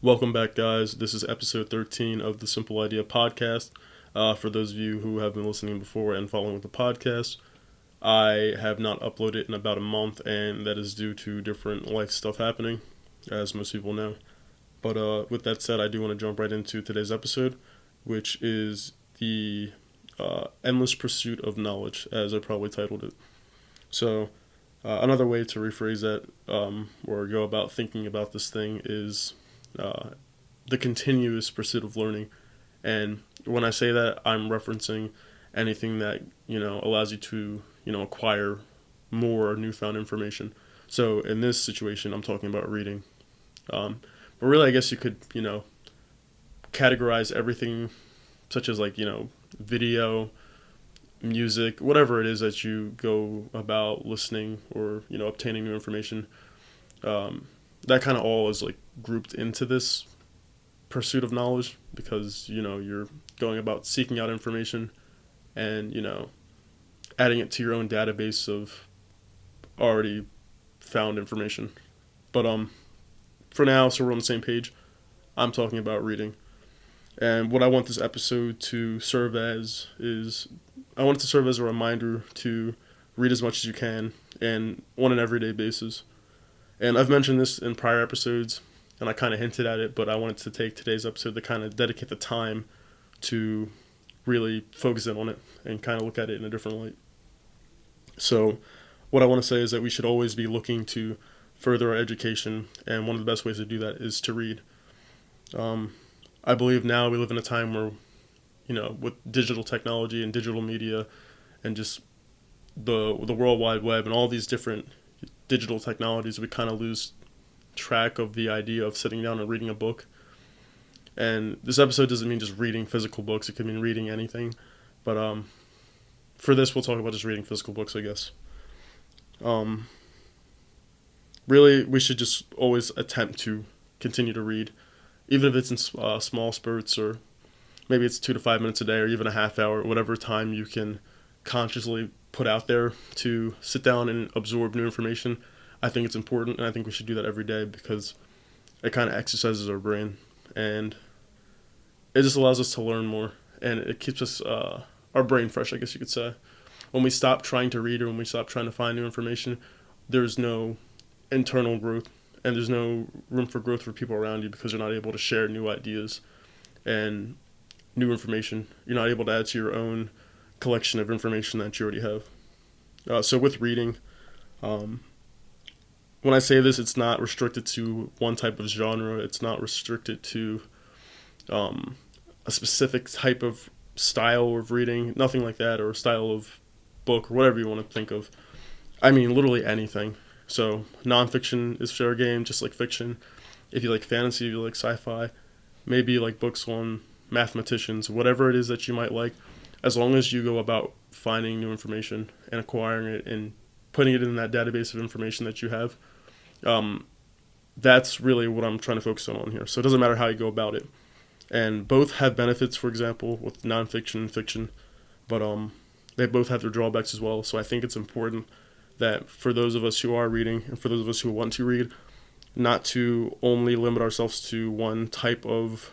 Welcome back, guys. This is episode 13 of the Simple Idea podcast. For those of you who have been listening before and following the podcast, I have not uploaded in about a month, and that is due to different life stuff happening, as most people know. But with that said, I do want to jump right into today's episode, which is the endless pursuit of knowledge, as I probably titled it. So, another way to rephrase that or go about thinking about this thing is uh, the continuous pursuit of learning. And when I say that, I'm referencing anything that allows you to acquire more newfound information. So in this situation, I'm talking about reading. But really, I guess you could categorize everything, such as video, music, whatever it is that you go about listening or obtaining new information. That kind of all is like grouped into this pursuit of knowledge because you're going about seeking out information and adding it to your own database of already found information. But for now, so we're on the same page, I'm talking about reading. And what I want this episode to serve as is I want it to serve as a reminder to read as much as you can and on an everyday basis. And I've mentioned this in prior episodes, and I kind of hinted at it, but I wanted to take today's episode to kind of dedicate the time to really focus in on it and kind of look at it in a different light. So, what I want to say is that we should always be looking to further our education, and one of the best ways to do that is to read. Um, I believe now we live in a time where, with digital technology and digital media and just the World Wide Web and all these different digital technologies, we kind of lose track of the idea of sitting down and reading a book. And this episode doesn't mean just reading physical books, it could mean reading anything. But for this, we'll talk about just reading physical books, I guess. Um, Really, we should just always attempt to continue to read, even if it's in small spurts, or maybe it's 2 to 5 minutes a day, or even a half hour, whatever time you can consciously put out there to sit down and absorb new information. I think it's important, and I think we should do that every day because it kind of exercises our brain, and it just allows us to learn more, and it keeps us our brain fresh, I guess you could say. When we stop trying to read or when we stop trying to find new information, there's no internal growth, and there's no room for growth for people around you because you're not able to share new ideas and new information. You're not able to add to your own collection of information that you already have. So with reading, um, when I say this, it's not restricted to one type of genre. It's not restricted to um, a specific type of style of reading, nothing like that, or a style of book, or whatever you want to think of. I mean, literally anything. So nonfiction is fair game, just like fiction. If you like fantasy, if you like sci-fi, maybe you like books on mathematicians, whatever it is that you might like, as long as you go about finding new information and acquiring it and putting it in that database of information that you have, um, that's really what I'm trying to focus on here. So it doesn't matter how you go about it. And both have benefits, for example, with nonfiction and fiction, but they both have their drawbacks as well. So I think it's important that for those of us who are reading and for those of us who want to read, not to only limit ourselves to one type of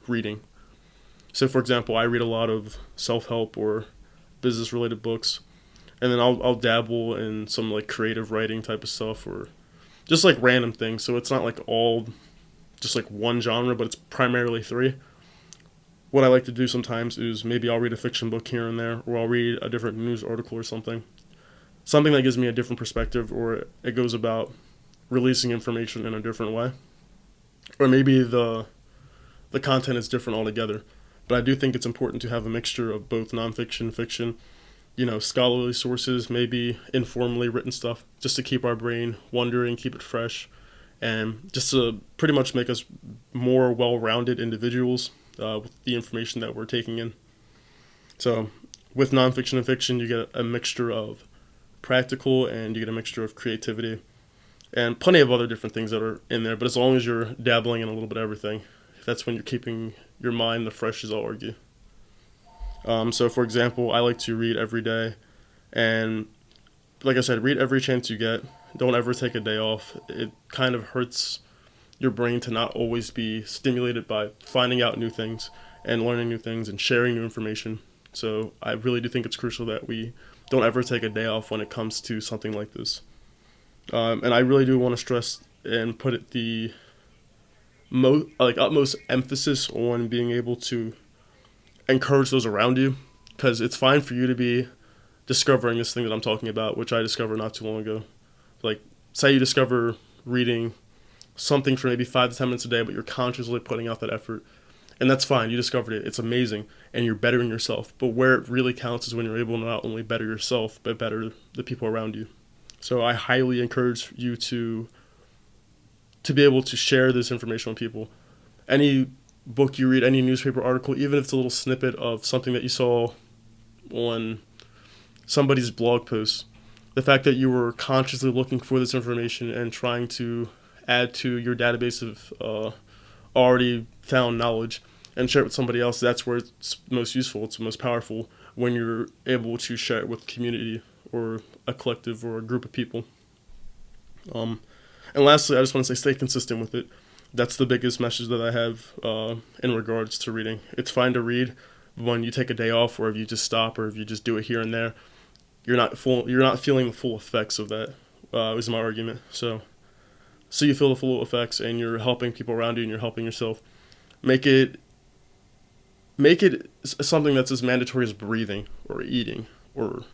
reading. So, for example, I read a lot of self-help or business-related books, and then I'll dabble in some like creative writing type of stuff or just like random things. So it's not like all just like one genre, but it's primarily three. What I like to do sometimes is maybe I'll read a fiction book here and there, or I'll read a different news article or something that gives me a different perspective, or it goes about releasing information in a different way, or maybe the content is different altogether. But I do think it's important to have a mixture of both nonfiction, fiction, scholarly sources, maybe informally written stuff, just to keep our brain wondering, keep it fresh, and just to pretty much make us more well-rounded individuals with the information that we're taking in. So with nonfiction and fiction, you get a mixture of practical and you get a mixture of creativity and plenty of other different things that are in there. But as long as you're dabbling in a little bit of everything, that's when you're keeping your mind the fresh, as I'll argue. So, for example, I like to read every day, and like I said, read every chance you get. Don't ever take a day off. It kind of hurts your brain to not always be stimulated by finding out new things and learning new things and sharing new information. So I really do think it's crucial that we don't ever take a day off when it comes to something like this. And I really do want to stress and put it the utmost emphasis on being able to encourage those around you, because it's fine for you to be discovering this thing that I'm talking about, which I discovered not too long ago. Like, say you discover reading something for maybe 5 to 10 minutes a day, but you're consciously putting out that effort. And that's fine. You discovered it. It's amazing. And you're bettering yourself. But where it really counts is when you're able to not only better yourself, but better the people around you. So I highly encourage you to be able to share this information with people. Any book you read, any newspaper article, even if it's a little snippet of something that you saw on somebody's blog post, the fact that you were consciously looking for this information and trying to add to your database of already found knowledge and share it with somebody else, that's where it's most useful, it's most powerful, when you're able to share it with a community or a collective or a group of people. And lastly, I just want to say stay consistent with it. That's the biggest message that I have in regards to reading. It's fine to read when you take a day off, or if you just stop, or if you just do it here and there. You're not feeling the full effects of that, is my argument. So you feel the full effects, and you're helping people around you, and you're helping yourself. Make it something that's as mandatory as breathing or eating or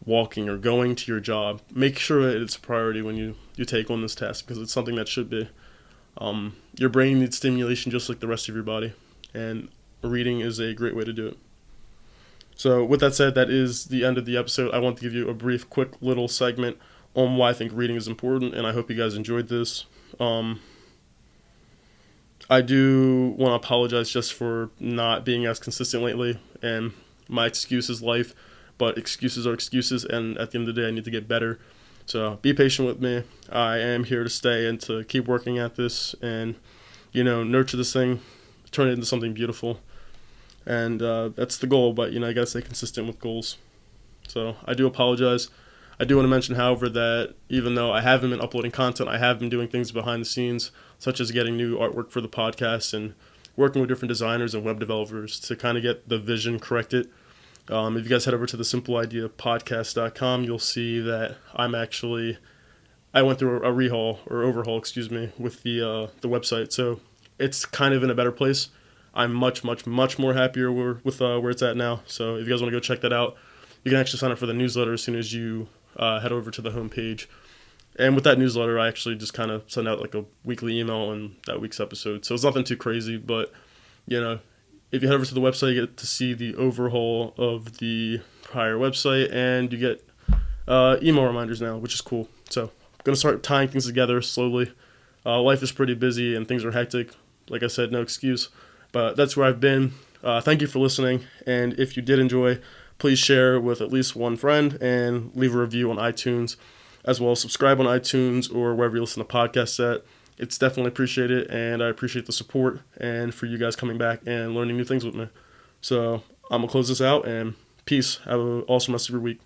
walking or going to your job. Make sure that it's a priority when you take on this task, because it's something that should be. Your brain needs stimulation just like the rest of your body, and reading is a great way to do it. So with that said, that is the end of the episode. I want to give you a brief, quick little segment on why I think reading is important, and I hope you guys enjoyed this. I do want to apologize just for not being as consistent lately, and my excuse is life, but excuses are excuses, and at the end of the day, I need to get better. So be patient with me. I am here to stay and to keep working at this and, nurture this thing, turn it into something beautiful. And that's the goal, but, I got to stay consistent with goals. So I do apologize. I do want to mention, however, that even though I haven't been uploading content, I have been doing things behind the scenes, such as getting new artwork for the podcast and working with different designers and web developers to kind of get the vision corrected. If you guys head over to the simpleideapodcast.com, you'll see that I went through a overhaul, with the website. So it's kind of in a better place. I'm much, much, much more happier with where it's at now. So if you guys want to go check that out, you can actually sign up for the newsletter as soon as you head over to the homepage. And with that newsletter, I actually just kind of send out like a weekly email on that week's episode. So it's nothing too crazy, but, if you head over to the website, you get to see the overhaul of the prior website, and you get email reminders now, which is cool. So I'm going to start tying things together slowly. Life is pretty busy and things are hectic. Like I said, no excuse. But that's where I've been. Thank you for listening. And if you did enjoy, please share with at least one friend and leave a review on iTunes, as well as subscribe on iTunes or wherever you listen to podcasts at. It's definitely appreciated, and I appreciate the support and for you guys coming back and learning new things with me. So I'm going to close this out, and peace. Have an awesome rest of your week.